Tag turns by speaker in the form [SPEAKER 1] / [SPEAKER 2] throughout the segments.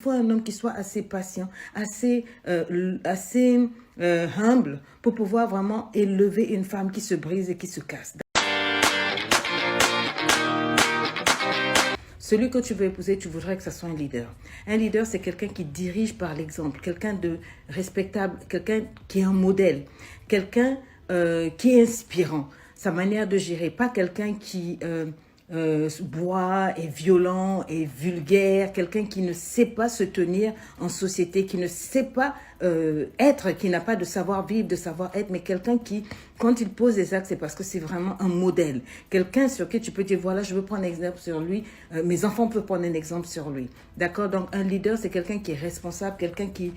[SPEAKER 1] Il faut un homme qui soit assez patient, assez humble pour pouvoir vraiment élever une femme qui se brise et qui se casse. Celui que tu veux épouser, tu voudrais que ce soit un leader. Un leader, c'est quelqu'un qui dirige par l'exemple, quelqu'un de respectable, quelqu'un qui est un modèle, quelqu'un qui est inspirant. Sa manière de gérer, pas quelqu'un qui boit, est violent, est vulgaire, quelqu'un qui ne sait pas se tenir en société, qui ne sait pas être, qui n'a pas de savoir-vivre, de savoir-être, mais quelqu'un qui, quand il pose des actes, c'est parce que c'est vraiment un modèle. Quelqu'un sur qui tu peux dire, voilà, je veux prendre un exemple sur lui, mes enfants peuvent prendre un exemple sur lui. D'accord? Donc, un leader, c'est quelqu'un qui est responsable, quelqu'un qui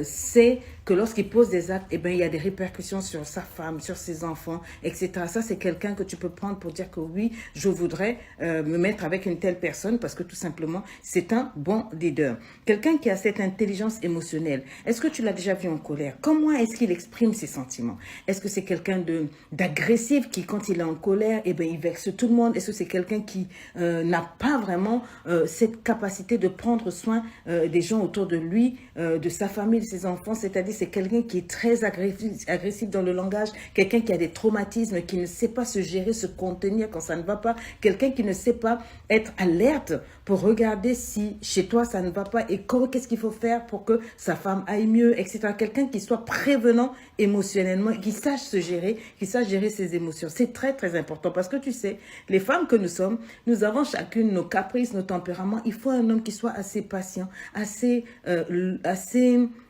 [SPEAKER 1] sait que lorsqu'il pose des actes, eh bien, il y a des répercussions sur sa femme, sur ses enfants, etc. Ça, c'est quelqu'un que tu peux prendre pour dire que oui, je voudrais me mettre avec une telle personne parce que tout simplement, c'est un bon leader. Quelqu'un qui a cette intelligence émotionnelle. Est-ce que tu l'as déjà vu en colère? Comment est-ce qu'il exprime ses sentiments? Est-ce que c'est quelqu'un d'agressif qui, quand il est en colère, eh bien, il vexe tout le monde? Est-ce que c'est quelqu'un qui n'a pas vraiment cette capacité de prendre soin des gens autour de lui, de sa famille, de ses enfants? C'est-à-dire, c'est quelqu'un qui est très agressif dans le langage, quelqu'un qui a des traumatismes, qui ne sait pas se gérer, se contenir quand ça ne va pas, quelqu'un qui ne sait pas être alerte pour regarder si chez toi ça ne va pas et qu'est-ce qu'il faut faire pour que sa femme aille mieux, etc. Quelqu'un qui soit prévenant émotionnellement, qui sache se gérer, qui sache gérer ses émotions. C'est très, très important parce que tu sais, les femmes que nous sommes, nous avons chacune nos caprices, nos tempéraments. Il faut un homme qui soit assez patient, assez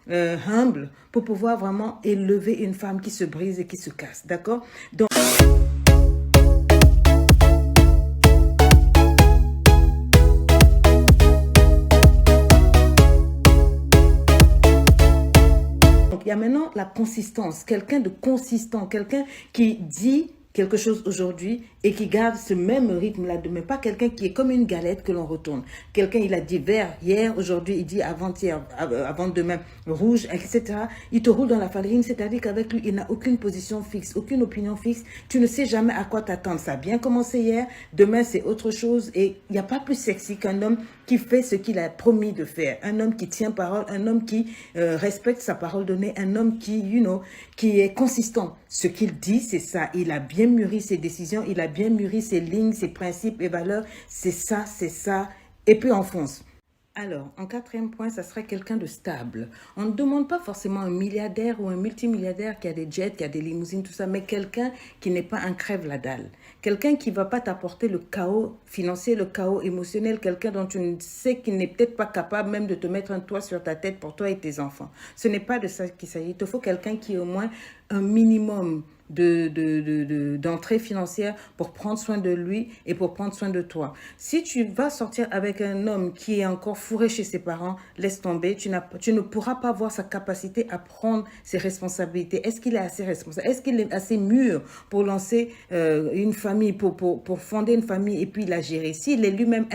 [SPEAKER 1] humble pour pouvoir vraiment élever une femme qui se brise et qui se casse. D'accord? Donc, il y a maintenant la consistance, quelqu'un de consistant, quelqu'un qui dit quelque chose aujourd'hui et qui garde ce même rythme-là demain. Pas quelqu'un qui est comme une galette que l'on retourne. Quelqu'un, il a dit vert hier, aujourd'hui, il dit avant-hier, avant-demain, rouge, etc. Il te roule dans la farine, c'est-à-dire qu'avec lui, il n'a aucune position fixe, aucune opinion fixe. Tu ne sais jamais à quoi t'attendre. Ça a bien commencé hier, demain, c'est autre chose. Et il n'y a pas plus sexy qu'un homme qui fait ce qu'il a promis de faire. Un homme qui tient parole, un homme qui respecte sa parole donnée, un homme qui, qui est consistant. Ce qu'il dit, c'est ça. Il a bien mûri ses décisions, il a bien mûri ses lignes, ses principes et valeurs. C'est ça, c'est ça. Et puis on fonce. Alors, en quatrième point, ça serait quelqu'un de stable. On ne demande pas forcément un milliardaire ou un multimilliardaire qui a des jets, qui a des limousines, tout ça, mais quelqu'un qui n'est pas un crève-la-dalle. Quelqu'un qui ne va pas t'apporter le chaos financier, le chaos émotionnel, quelqu'un dont tu ne sais qu'il n'est peut-être pas capable même de te mettre un toit sur ta tête pour toi et tes enfants. Ce n'est pas de ça qu'il s'agit. Il te faut quelqu'un qui ait au moins un minimum d'entrée financière pour prendre soin de lui et pour prendre soin de toi. Si tu vas sortir avec un homme qui est encore fourré chez ses parents, laisse tomber, tu ne pourras pas voir sa capacité à prendre ses responsabilités. Est-ce qu'il est assez responsable? Est-ce qu'il est assez mûr pour lancer une famille, pour fonder une famille et puis la gérer? S'il est lui-même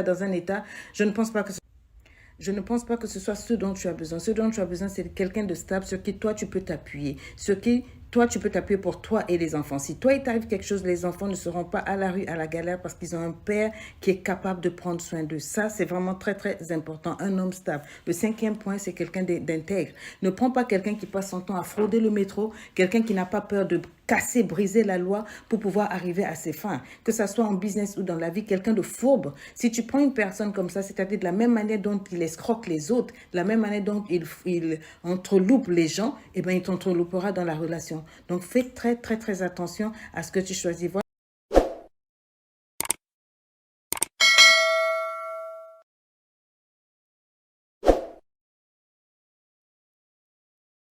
[SPEAKER 1] dans un état, je ne pense pas que ce soit ce dont tu as besoin. Ce dont tu as besoin, c'est quelqu'un de stable sur qui toi, tu peux t'appuyer. Sur qui toi, tu peux t'appuyer pour toi et les enfants. Si toi, il t'arrive quelque chose, les enfants ne seront pas à la rue, à la galère parce qu'ils ont un père qui est capable de prendre soin d'eux. Ça, c'est vraiment très, très important. Un homme stable. Le cinquième point, c'est quelqu'un d'intègre. Ne prends pas quelqu'un qui passe son temps à frauder le métro, quelqu'un qui n'a pas peur de casser, briser la loi pour pouvoir arriver à ses fins. Que ça soit en business ou dans la vie, quelqu'un de fourbe. Si tu prends une personne comme ça, c'est-à-dire de la même manière dont il escroque les autres, de la même manière dont il entreloupe les gens, eh bien, il t'entreloupera dans la relation. Donc, fais très, très, très attention à ce que tu choisis. Voilà.